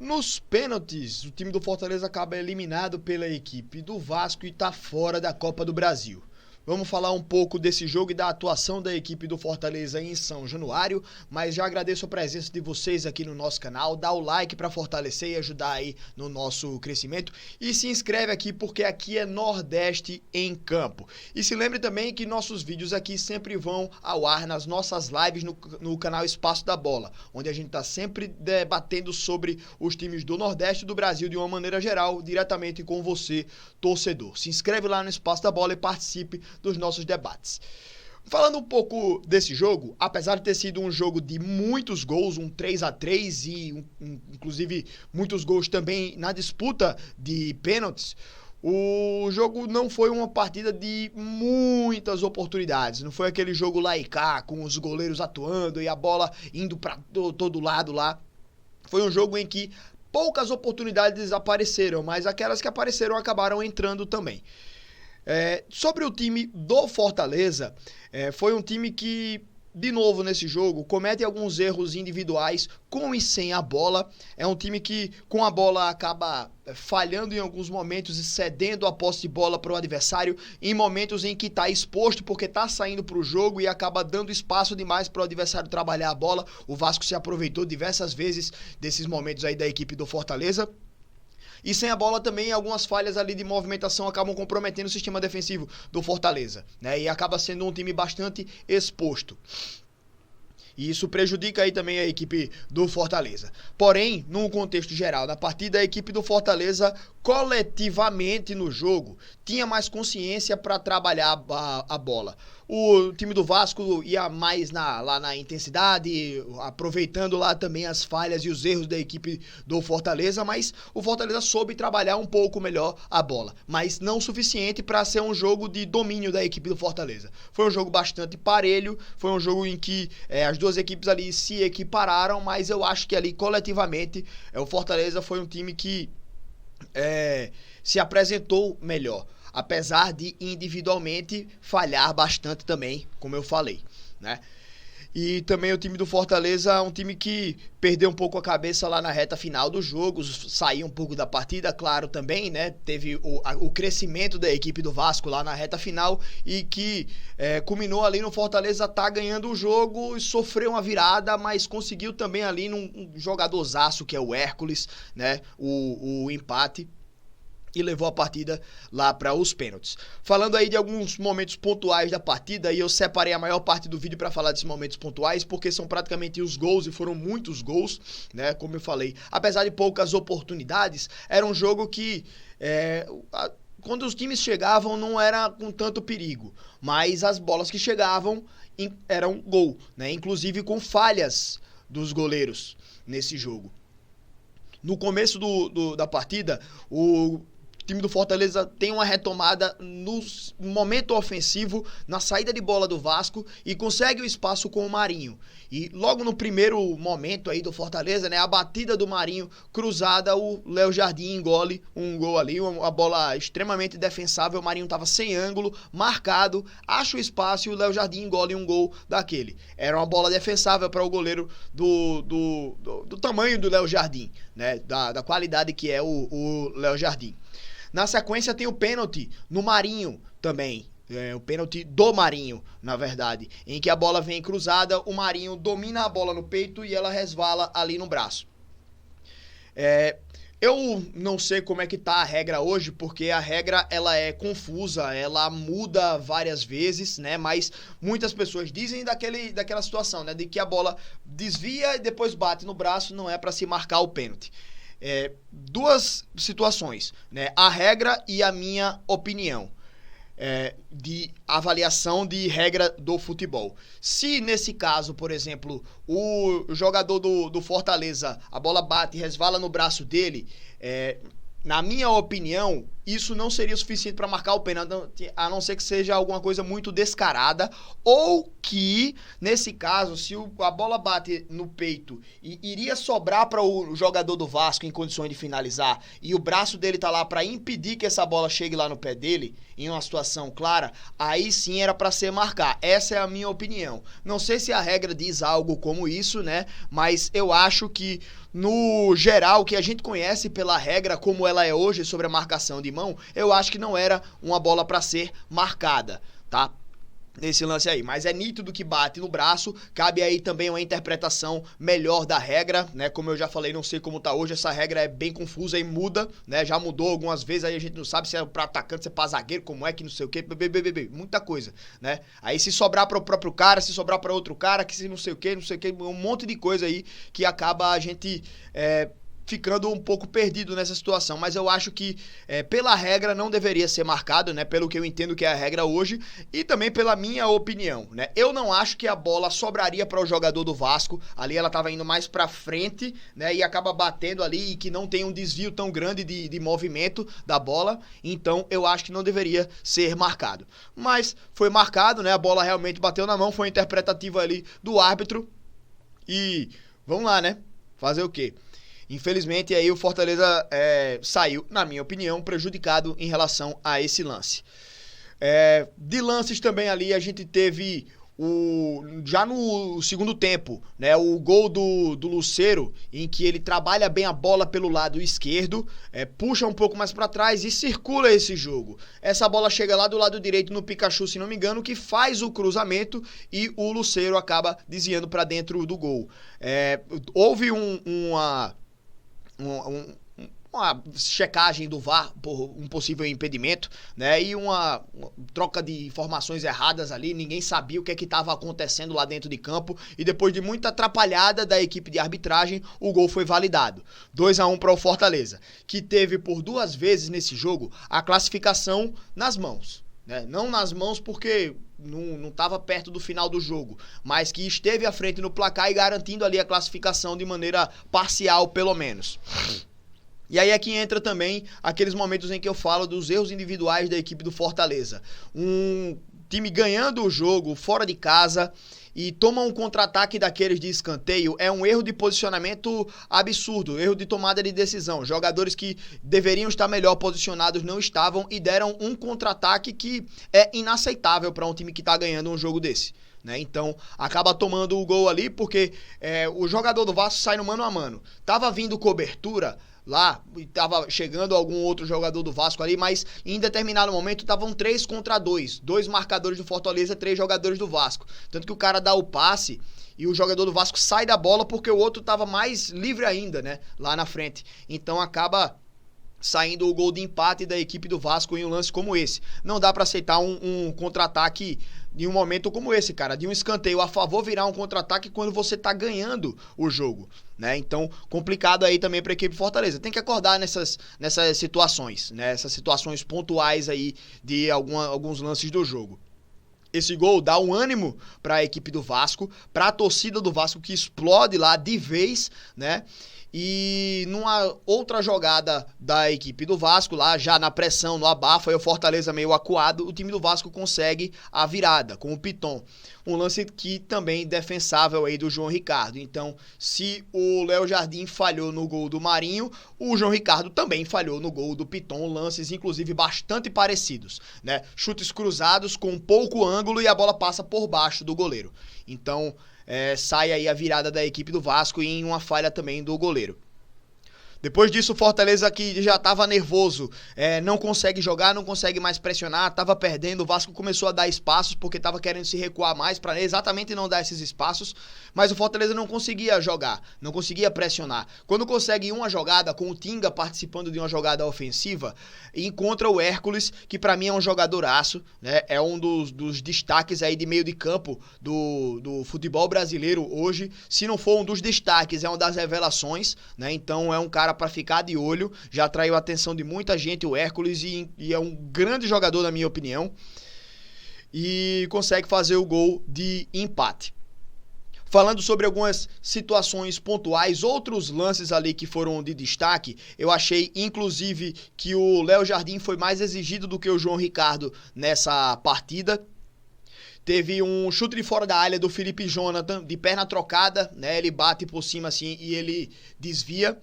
Nos pênaltis, o time do Fortaleza acaba eliminado pela equipe do Vasco e está fora da Copa do Brasil. Vamos falar um pouco desse jogo e da atuação da equipe do Fortaleza em São Januário, mas já agradeço a presença de vocês aqui no nosso canal, dá o like para fortalecer e ajudar aí no nosso crescimento e se inscreve aqui porque aqui é Nordeste em Campo. E se lembre também que nossos vídeos aqui sempre vão ao ar nas nossas lives no canal Espaço da Bola, onde a gente está sempre debatendo sobre os times do Nordeste do Brasil de uma maneira geral, diretamente com você, torcedor. Se inscreve lá no Espaço da Bola e participe dos nossos debates. Falando um pouco desse jogo, apesar de ter sido um jogo de muitos gols, um 3-3 e inclusive muitos gols também na disputa de pênaltis, o jogo não foi uma partida de muitas oportunidades, não foi aquele jogo lá e cá, com os goleiros atuando e a bola indo para todo lado lá. Foi um jogo em que poucas oportunidades apareceram, mas aquelas que apareceram acabaram entrando também. Sobre o time do Fortaleza, foi um time que, de novo nesse jogo, comete alguns erros individuais com e sem a bola. É um time que com a bola acaba falhando em alguns momentos e cedendo a posse de bola para o adversário em momentos em que está exposto porque está saindo para o jogo e acaba dando espaço demais para o adversário trabalhar a bola. O Vasco se aproveitou diversas vezes desses momentos aí da equipe do Fortaleza. E sem a bola também, algumas falhas ali de movimentação acabam comprometendo o sistema defensivo do Fortaleza, né? E acaba sendo um time bastante exposto. E isso prejudica aí também a equipe do Fortaleza. Porém, no contexto geral da partida, a equipe do Fortaleza, coletivamente no jogo, tinha mais consciência para trabalhar a bola. O time do Vasco ia mais lá na intensidade, aproveitando lá também as falhas e os erros da equipe do Fortaleza, mas o Fortaleza soube trabalhar um pouco melhor a bola, mas não o suficiente para ser um jogo de domínio da equipe do Fortaleza. Foi um jogo bastante parelho, foi um jogo em que as duas equipes ali se equipararam, mas eu acho que ali coletivamente o Fortaleza foi um time que se apresentou melhor, apesar de individualmente falhar bastante também, como eu falei, né? E também o time do Fortaleza é um time que perdeu um pouco a cabeça lá na reta final do jogo, saiu um pouco da partida, claro, também, né? Teve o crescimento da equipe do Vasco lá na reta final e que culminou ali no Fortaleza tá ganhando o jogo e sofreu uma virada, mas conseguiu também ali num jogadorzaço que é o Hércules, né? O empate. E levou a partida lá para os pênaltis. Falando aí de alguns momentos pontuais da partida, e eu separei a maior parte do vídeo para falar desses momentos pontuais, porque são praticamente os gols, e foram muitos gols, né? Como eu falei, apesar de poucas oportunidades, era um jogo que quando os times chegavam não era com tanto perigo, mas as bolas que chegavam eram gol, né? Inclusive com falhas dos goleiros nesse jogo. No começo da partida, o time do Fortaleza tem uma retomada no momento ofensivo, na saída de bola do Vasco e consegue o espaço com o Marinho. E logo no primeiro momento aí do Fortaleza, né, a batida do Marinho cruzada, o Léo Jardim engole um gol ali, uma bola extremamente defensável, o Marinho estava sem ângulo, marcado, acha o espaço e o Léo Jardim engole um gol daquele. Era uma bola defensável para o goleiro do tamanho do Léo Jardim, né, da qualidade que é o Léo Jardim. Na sequência tem o pênalti no Marinho também, o pênalti do Marinho, na verdade, em que a bola vem cruzada, o Marinho domina a bola no peito e ela resvala ali no braço. Eu não sei como é que tá a regra hoje, porque a regra ela é confusa, ela muda várias vezes, né? Mas muitas pessoas dizem daquela situação, né? De que a bola desvia e depois bate no braço, não é para se marcar o pênalti. Duas situações, né? A regra e a minha opinião de avaliação de regra do futebol. Se nesse caso, por exemplo, o jogador do Fortaleza, a bola bate e resvala no braço dele, na minha opinião, isso não seria suficiente para marcar o pênalti, a não ser que seja alguma coisa muito descarada, ou que, nesse caso, se a bola bate no peito e iria sobrar para o jogador do Vasco em condições de finalizar, e o braço dele tá lá para impedir que essa bola chegue lá no pé dele, em uma situação clara, aí sim era para ser marcar. Essa é a minha opinião. Não sei se a regra diz algo como isso, né? Mas eu acho que, no geral, que a gente conhece pela regra como ela é hoje sobre a marcação de mão, eu acho que não era uma bola para ser marcada, tá? Nesse lance aí, mas é nítido que bate no braço. Cabe aí também uma interpretação melhor da regra, né? Como eu já falei, não sei como tá hoje, essa regra é bem confusa e muda, né? Já mudou algumas vezes, aí a gente não sabe se é pra atacante, se é pra zagueiro, como é que não sei o que, muita coisa, né? Aí se sobrar para o próprio cara, se sobrar para outro cara, que se não sei o que, um monte de coisa aí que acaba a gente ficando um pouco perdido nessa situação, mas eu acho que pela regra não deveria ser marcado, né, pelo que eu entendo que é a regra hoje, e também pela minha opinião, né, eu não acho que a bola sobraria para o jogador do Vasco, ali ela estava indo mais para frente, né, e acaba batendo ali e que não tem um desvio tão grande de movimento da bola, então eu acho que não deveria ser marcado, mas foi marcado, né, a bola realmente bateu na mão, foi interpretativa ali do árbitro, e vamos lá, né, fazer o quê? Infelizmente, aí o Fortaleza saiu, na minha opinião, prejudicado em relação a esse lance. De lances também ali, a gente teve já no segundo tempo, né, o gol do Lucero, em que ele trabalha bem a bola pelo lado esquerdo, puxa um pouco mais para trás e circula esse jogo. Essa bola chega lá do lado direito no Pikachu, se não me engano, que faz o cruzamento e o Lucero acaba desviando para dentro do gol. Houve uma checagem do VAR por um possível impedimento, né? E uma troca de informações erradas ali, ninguém sabia o que estava acontecendo lá dentro de campo, e depois de muita atrapalhada da equipe de arbitragem, o gol foi validado. 2-1 para o Fortaleza, que teve por 2 vezes nesse jogo a classificação nas mãos, né? Não nas mãos porque não estava perto do final do jogo, mas que esteve à frente no placar e garantindo ali a classificação de maneira parcial, pelo menos. E aí é que entra também aqueles momentos em que eu falo dos erros individuais da equipe do Fortaleza. Um time ganhando o jogo fora de casa e toma um contra-ataque daqueles de escanteio, é um erro de posicionamento absurdo, erro de tomada de decisão. Jogadores que deveriam estar melhor posicionados não estavam e deram um contra-ataque que é inaceitável para um time que está ganhando um jogo desse, né? Então acaba tomando o gol ali porque o jogador do Vasco sai no mano a mano. Tava vindo cobertura lá, estava chegando algum outro jogador do Vasco ali, mas em determinado momento estavam 3 contra 2, 2 marcadores do Fortaleza, 3 jogadores do Vasco, tanto que o cara dá o passe e o jogador do Vasco sai da bola porque o outro estava mais livre ainda, né, lá na frente, então acaba saindo o gol de empate da equipe do Vasco em um lance como esse. Não dá para aceitar um contra-ataque em um momento como esse, cara, de um escanteio a favor virar um contra-ataque quando você tá ganhando o jogo, né? Então, complicado aí também para a equipe Fortaleza. Tem que acordar nessas situações, né? Essas situações pontuais aí de alguns lances do jogo. Esse gol dá um ânimo para a equipe do Vasco, para a torcida do Vasco que explode lá de vez, né? E numa outra jogada da equipe do Vasco, lá já na pressão, no abafa, e o Fortaleza meio acuado, o time do Vasco consegue a virada com o Piton. Um lance que também defensável aí do João Ricardo. Então, se o Léo Jardim falhou no gol do Marinho, o João Ricardo também falhou no gol do Piton. Lances, inclusive, bastante parecidos, né? Chutes cruzados com pouco ângulo e a bola passa por baixo do goleiro. Então, sai aí a virada da equipe do Vasco e em uma falha também do goleiro. Depois disso, o Fortaleza, que já estava nervoso, não consegue jogar, não consegue mais pressionar, estava perdendo. O Vasco começou a dar espaços porque estava querendo se recuar mais para exatamente não dar esses espaços, mas o Fortaleza não conseguia jogar, não conseguia pressionar. Quando consegue uma jogada, com o Tinga participando de uma jogada ofensiva, encontra o Hércules, que para mim é um jogadoraço, né? É um dos destaques aí de meio de campo do futebol brasileiro hoje. Se não for um dos destaques, é uma das revelações, né? Então é um cara para ficar de olho, já atraiu a atenção de muita gente o Hércules e é um grande jogador na minha opinião, e consegue fazer o gol de empate. Falando sobre algumas situações pontuais, outros lances ali que foram de destaque, eu achei inclusive que o Léo Jardim foi mais exigido do que o João Ricardo nessa partida. Teve um chute de fora da área do Felipe Jonathan, de perna trocada, né? Ele bate por cima assim e ele desvia.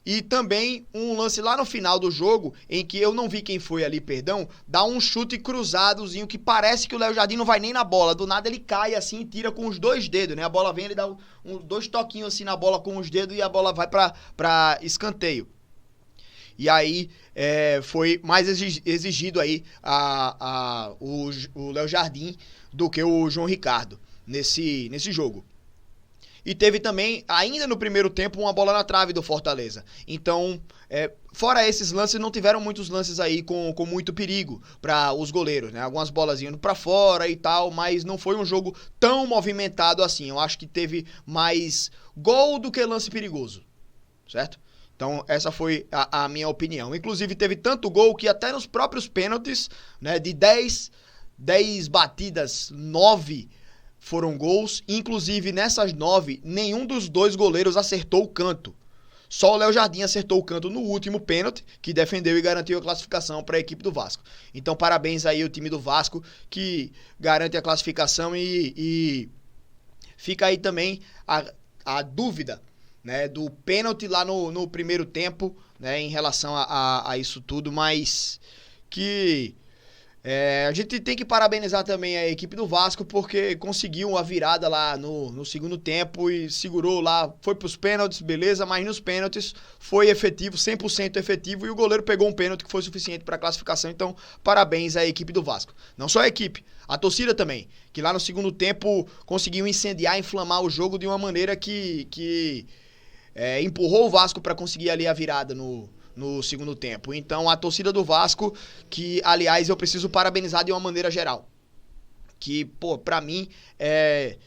E também um lance lá no final do jogo, em que eu não vi quem foi ali, perdão, dá um chute cruzadozinho que parece que o Léo Jardim não vai nem na bola. Do nada ele cai assim e tira com os dois dedos, né? A bola vem, ele dá dois toquinhos assim na bola com os dedos e a bola vai pra escanteio. E aí foi mais exigido aí o Léo Jardim do que o João Ricardo nesse jogo. E teve também, ainda no primeiro tempo, uma bola na trave do Fortaleza. Então, fora esses lances, não tiveram muitos lances aí com muito perigo para os goleiros, né? Algumas bolas indo para fora e tal, mas não foi um jogo tão movimentado assim. Eu acho que teve mais gol do que lance perigoso, certo? Então, essa foi a minha opinião. Inclusive, teve tanto gol que até nos próprios pênaltis, né, de 10 batidas, 9 foram gols. Inclusive, nessas 9, nenhum dos dois goleiros acertou o canto. Só o Léo Jardim acertou o canto no último pênalti, que defendeu e garantiu a classificação para a equipe do Vasco. Então, parabéns aí ao time do Vasco, que garante a classificação e fica aí também a dúvida, né, do pênalti lá no primeiro tempo, né, em relação a isso tudo, mas que a gente tem que parabenizar também a equipe do Vasco, porque conseguiu a virada lá no segundo tempo e segurou lá, foi pros pênaltis, beleza, mas nos pênaltis foi efetivo, 100% efetivo, e o goleiro pegou um pênalti que foi suficiente para a classificação. Então, parabéns à equipe do Vasco. Não só a equipe, a torcida também, que lá no segundo tempo conseguiu incendiar, inflamar o jogo de uma maneira que empurrou o Vasco para conseguir ali a virada no segundo tempo. Então, a torcida do Vasco, que, aliás, eu preciso parabenizar de uma maneira geral. Que, pra mim, é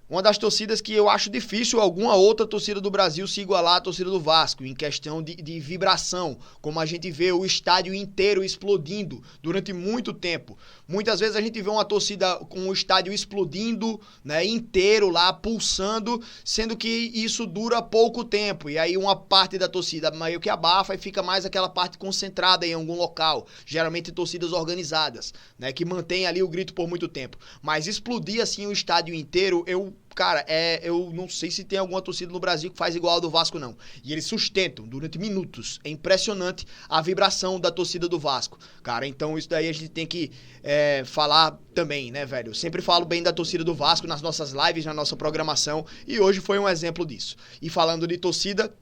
uma das torcidas que eu acho difícil alguma outra torcida do Brasil se igualar à torcida do Vasco, em questão de vibração, como a gente vê o estádio inteiro explodindo durante muito tempo. Muitas vezes a gente vê uma torcida com o estádio explodindo, né, inteiro lá, pulsando, sendo que isso dura pouco tempo. E aí uma parte da torcida meio que abafa e fica mais aquela parte concentrada em algum local. Geralmente torcidas organizadas, né, que mantém ali o grito por muito tempo. Mas explodir assim o estádio inteiro, Cara, eu não sei se tem alguma torcida no Brasil que faz igual ao do Vasco, não. E eles sustentam durante minutos. É impressionante a vibração da torcida do Vasco. Cara, então isso daí a gente tem que falar também, né, velho? Eu sempre falo bem da torcida do Vasco nas nossas lives, na nossa programação. E hoje foi um exemplo disso. E falando de torcida,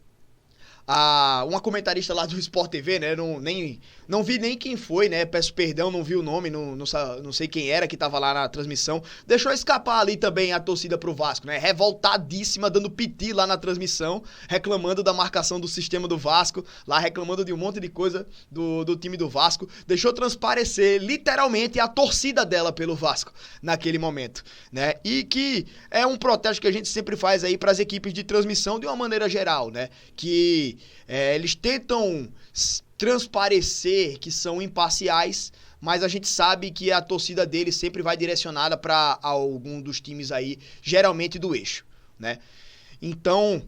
uma comentarista lá do Sport TV, né, não vi nem quem foi, né, peço perdão, não vi o nome, não sei quem era que tava lá na transmissão, deixou escapar ali também a torcida pro Vasco, né, revoltadíssima, dando piti lá na transmissão, reclamando da marcação do sistema do Vasco, lá reclamando de um monte de coisa do time do Vasco, deixou transparecer literalmente a torcida dela pelo Vasco naquele momento, né, e que é um protesto que a gente sempre faz aí pras equipes de transmissão de uma maneira geral, né, que eles tentam transparecer que são imparciais, mas a gente sabe que a torcida deles sempre vai direcionada para algum dos times aí, geralmente do eixo, né? Então,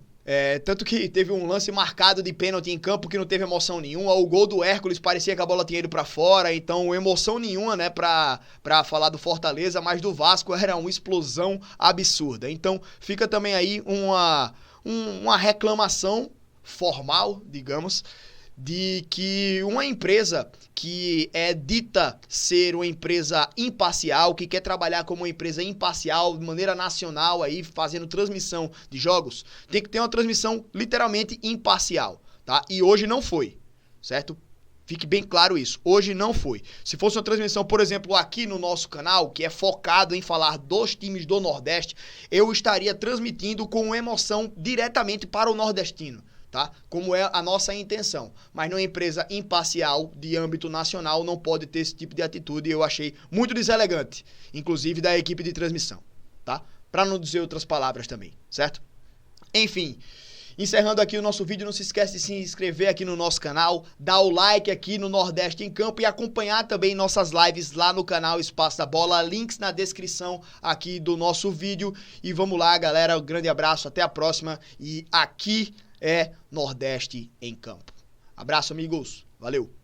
tanto que teve um lance marcado de pênalti em campo que não teve emoção nenhuma, o gol do Hércules parecia que a bola tinha ido para fora, então emoção nenhuma, né, pra falar do Fortaleza, mas do Vasco era uma explosão absurda. Então, fica também aí uma reclamação formal, digamos, de que uma empresa que é dita ser uma empresa imparcial, que quer trabalhar como uma empresa imparcial de maneira nacional aí, fazendo transmissão de jogos, tem que ter uma transmissão literalmente imparcial, tá? E hoje não foi, certo? Fique bem claro isso, hoje não foi. Se fosse uma transmissão, por exemplo, aqui no nosso canal, que é focado em falar dos times do Nordeste, eu estaria transmitindo com emoção diretamente para o nordestino, tá? Como é a nossa intenção. Mas numa empresa imparcial de âmbito nacional não pode ter esse tipo de atitude, e eu achei muito deselegante, inclusive da equipe de transmissão, tá? Para não dizer outras palavras também, certo? Enfim, Encerrando aqui o nosso vídeo, não se esquece de se inscrever aqui no nosso canal, dar o like aqui no Nordeste em Campo e acompanhar também nossas lives lá no canal Espaço da Bola, links na descrição aqui do nosso vídeo. E vamos lá, galera, um grande abraço, até a próxima e aqui é Nordeste em Campo. Abraço, amigos, valeu!